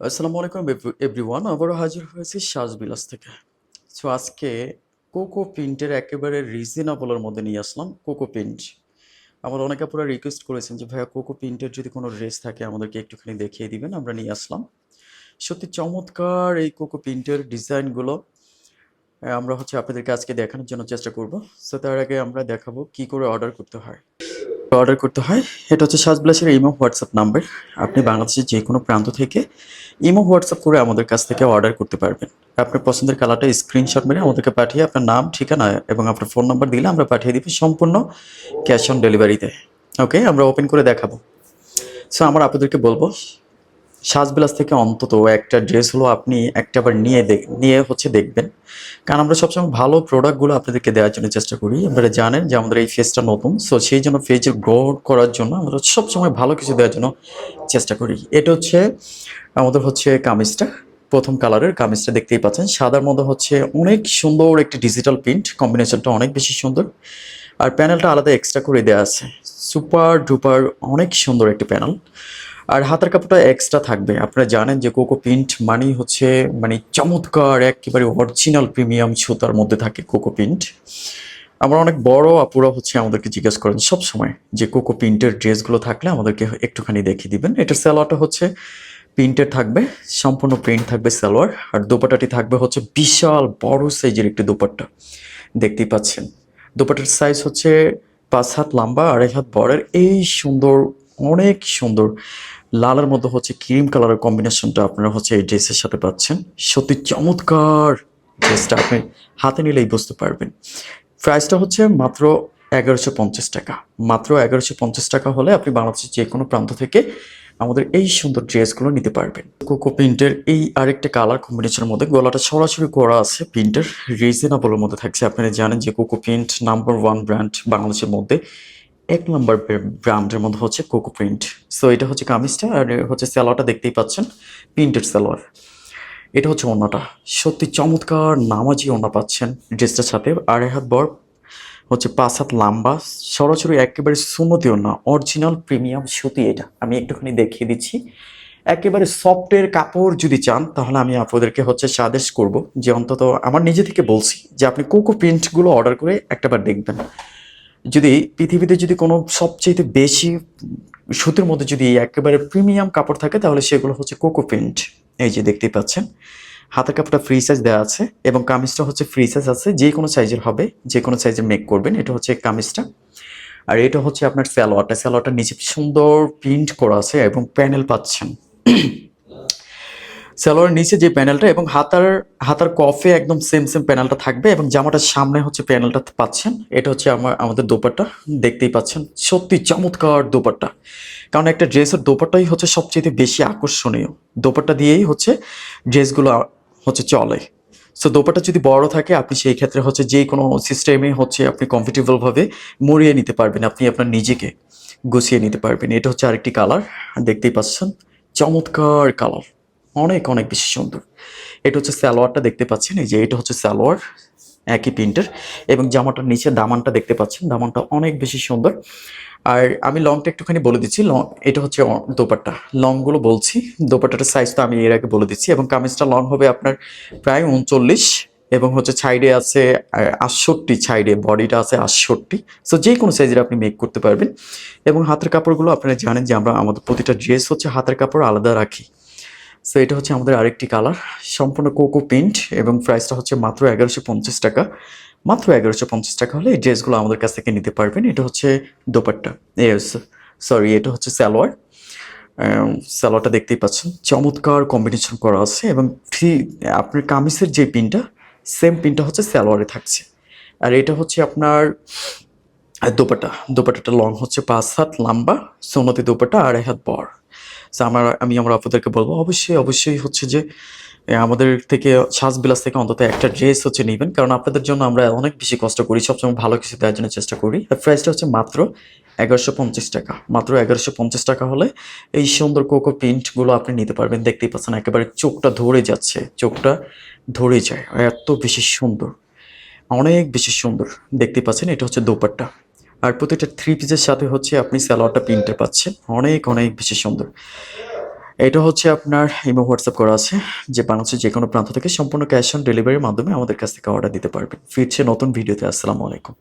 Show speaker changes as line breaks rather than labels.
আসসালামু আলাইকুম এভরিওয়ান, আবারও হাজির হয়েছি সাজবিলাস থেকে। সো আজকে কোকো প্রিন্টের একেবারে রিজনেবলের মধ্যে নিয়ে আসলাম কোকো প্রিন্ট। আমার অনেকে আপুরা রিকোয়েস্ট করেছেন যে ভাইয়া কোকো প্রিন্টের যদি কোনো ড্রেস থাকে আমাদেরকে একটুখানি দেখিয়ে দিবেন, আমরা নিয়ে আসলাম। সত্যি চমৎকার এই কোকো প্রিন্টের ডিজাইনগুলো আমরা আপনাদেরকে আজকে দেখানোর জন্য চেষ্টা করব। সো তার আগে আমরা দেখাবো কি করে অর্ডার করতে হয়। অর্ডার করতে হয়, এটা হচ্ছে সাজবিলাসের ইমো হোয়াটসঅ্যাপ নাম্বার। আপনি বাংলাদেশের যে কোনো প্রান্ত থেকে ইমো হোয়াটসঅ্যাপ করে আমাদের কাছ থেকে অর্ডার করতে পারবেন। আপনার পছন্দের কালারটা স্ক্রিনশট মেরে আমাদেরকে পাঠিয়ে আপনার নাম, ঠিকানা এবং আপনার ফোন নাম্বার দিলে আমরা পাঠিয়ে দিব সম্পূর্ণ ক্যাশ অন ডেলিভারিতে। ওকে, আমরা ওপেন করে দেখাবো। সো আমার আপনাদেরকে বলবো, সাজবিলাস থেকে অন্তত একটা ড্রেস হলো আপনি একটাবার নিয়ে দেখবেন। কারণ আমরা সবসময় ভালো প্রোডাক্টগুলো আপনাদেরকে দেওয়ার জন্য চেষ্টা করি। আপনারা জানেন যে আমাদের এই ফেজটা নতুন, সো সেই জন্য ফেজের গ্রো করার জন্য আমরা সবসময় ভালো কিছু দেওয়ার জন্য চেষ্টা করি। এটা হচ্ছে আমাদের কামিজটা, প্রথম কালারের কামিজটা দেখতেই পাচ্ছেন, সাদার মধ্যে অনেক সুন্দর একটি ডিজিটাল প্রিন্ট, কম্বিনেশনটা অনেক বেশি সুন্দর। আর প্যানেলটা আলাদা এক্সট্রা করে দেওয়া আছে, সুপার ডুপার অনেক সুন্দর একটি প্যানেল। আর হাতের কাপড়টা এক্সট্রা থাকবে। আপনারা জানেন যে কোকো প্রিন্ট মানেই মানে চমৎকার একেবারে অরিজিনাল প্রিমিয়াম সুতার মধ্যে থাকে কোকো প্রিন্ট। আমরা অনেক বড় আপুরা আমাদেরকে জিজ্ঞেস করেন সব সময় যে কোকো প্রিন্টের ড্রেসগুলো থাকলে আমাদেরকে একটুখানি দেখিয়ে দিবেন। এটার সালোয়ারটা প্রিন্টের থাকবে, সম্পূর্ণ প্রিন্ট থাকবে সালোয়ার। আর দোপাট্টাটি থাকবে বিশাল বড় সাইজের একটি দোপাট্টা, দেখতেই পাচ্ছেন। দোপাট্টার সাইজ 5 হাত লম্বা, 2.5 হাত বড়ের। এই সুন্দর, অনেক সুন্দর লালের মধ্যে ক্রিম কালারের কম্বিনেশনটা আপনারা এই ড্রেসের সাথে পাচ্ছেন। সত্যি চমৎকার ড্রেসটা, আপনি হাতে নিলেই বুঝতে পারবেন। প্রাইসটা মাত্র 1150 টাকা। মাত্র 1150 টাকা হলে আপনি বাংলাদেশের যে কোনো প্রান্ত থেকে আমাদের এই সুন্দর ড্রেসগুলো নিতে পারবেন। কোকো প্রিন্টের এই আরেকটা কালার কম্বিনেশনের মধ্যে গলাটা সরাসরি করা আছে, প্রিন্টের রিজনেবলের মধ্যে থাকছে। আপনারা জানেন যে কোকো প্রিন্ট নাম্বার 1 ব্র্যান্ড বাংলাদেশের মধ্যে, 1 নম্বর ব্র্যান্ডের মধ্যে কোকো প্রিন্ট। সো এটা কামিজটা, আর সালোয়ারটা দেখতেই পাচ্ছেন, প্রিন্টেড সালোয়ার। এটা ওড়নাটা, সত্যি চমৎকার নামাজি ওড়না পাচ্ছেন ড্রেসটার সাথে। 2.5 হাত বড়, 5 হাত লম্বা, সরাসরি একেবারে সুন্নতি ওড়না, অরিজিনাল প্রিমিয়াম সুতি। এটা আমি একটুখানি দেখিয়ে দিচ্ছি। একেবারে সফটের কাপড় যদি চান তাহলে আমি আপনাদেরকে সাজেস্ট করব যে অন্তত আমার নিজে থেকে বলছি যে আপনি কোকো প্রিন্টগুলো অর্ডার করে একটাবার দেখবেন। যদি পৃথিবীতে যদি কোনো সবচেয়ে বেশি সুতির মধ্যে যদি একেবারে প্রিমিয়াম কাপড় থাকে তাহলে সেগুলো কোকো প্রিন্ট। এই যে দেখতেই পাচ্ছেন, হাতের কাপড়টা ফ্রি সাইজ দেওয়া আছে এবং কামিজটা ফ্রি সাইজ আছে, যে কোনো সাইজের হবে, যে কোনো সাইজের মেক করবেন। এটা কামিজটা। আর এটা আপনার সালোয়ারটা, সালোয়ারটা নিচে সুন্দর প্রিন্ট করা আছে এবং প্যানেল পাচ্ছেন। সালোয়ারের নিচে যে প্যানেলটা এবং হাতার হাতার কফে একদম সেম সেম প্যানেলটা থাকবে এবং জামাটার সামনে প্যানেলটা পাচ্ছেন। এটা আমাদের দোপাট্টা, দেখতেই পাচ্ছেন। সত্যি চমৎকার দোপাট্টা, কারণ একটা ড্রেসের দোপাট্টাই সবচেয়ে বেশি আকর্ষণীয়। দোপাট্টা দিয়েই ড্রেসগুলো চলে। সো দোপাট্টা যদি বড় থাকে আপনি সেই ক্ষেত্রে যে কোনো সিস্টেমে আপনি কমফোর্টেবল ভাবে মুড়িয়ে নিতে পারবেন, আপনি আপনার নিজেকে গুছিয়ে নিতে পারবেন। এটা আরেকটি কালার, দেখতেই পাচ্ছেন, চমৎকার কালার, অনেক অনেক বেশি সুন্দর। এটা সালোয়ারটা দেখতে পাচ্ছেন, এই যে এটা সালোয়ার, একই প্রিন্টের। এবং জামাটার নিচে দামানটা দেখতে পাচ্ছেন, দামানটা অনেক বেশি সুন্দর। আর আমি লংটা একটুখানি বলে দিচ্ছি। লং এটা দোপাট্টা, লংগুলো বলছি, দোপাট্টাটার সাইজ তো আমি এর আগে বলে দিচ্ছি। এবং কামিজটা লং হবে আপনার প্রায় 39 এবং সাইডে আছে 68, সাইডে বডিটা আছে 68। সো যে কোনো সাইজের আপনি মেক করতে পারবেন। এবং হাতের কাপড়গুলো আপনারা জানেন যে আমরা আমাদের প্রতিটা ড্রেস হাতের কাপড় আলাদা রাখি। সো এটা আমাদের আরেকটি কালার, সম্পূর্ণ কোকো প্রিন্ট এবং প্রাইসটা মাত্র 1150 টাকা। মাত্র 1150 টাকা হলে এই ড্রেসগুলো আমাদের কাছ থেকে নিতে পারবেন। এটা দোপাট্টা, সরি এটা সালোয়ার। সালোয়ারটা দেখতেই পাচ্ছেন, চমৎকার কম্বিনেশন করা আছে এবং আপনার কামিজের যে পিনটা, সেম পিনটা সালোয়ারে থাকছে। আর এটা আপনার দোপাট্টা, দোপাট্টাটা লং 5 হাত লম্বা, সোনাতি দোপাট্টা, 2.5 হাত বড়। সো আমি আমার আপনাদেরকে বলবো অবশ্যই অবশ্যই যে আমাদের থেকে সাজবিলাস থেকে অন্তত একটা ড্রেস নেবেন, কারণ আপনাদের জন্য আমরা অনেক বেশি কষ্ট করি, সবসময় ভালো কিছু দেওয়ার জন্য চেষ্টা করি। আর প্রাইসটা মাত্র 1150 টাকা। মাত্র 1150 টাকা হলে এই সুন্দর কোকো প্রিন্টগুলো আপনি নিতে পারবেন। দেখতেই পাচ্ছেন একেবারে চোখটা ধরে যাচ্ছে, চোখটা ধরে যায়, এত বেশি সুন্দর, অনেক বেশি সুন্দর। দেখতে পাচ্ছেন এটা দোপাট্টা। আর প্রতিটা থ্রি পিসের সাথে আপনি সালোয়ারটা প্রিন্টে পাচ্ছেন, অনেক অনেক বেশি সুন্দর। এটা হচ্ছে আপনার ইমো হোয়াটসঅ্যাপ করা আছে, যে বাংলাদেশের যেকোনো প্রান্ত থেকে সম্পূর্ণ ক্যাশ অন ডেলিভারির মাধ্যমে আমাদের কাছ থেকে অর্ডার দিতে পারবেন। ফিরছে নতুন ভিডিওতে। আসসালামু আলাইকুম।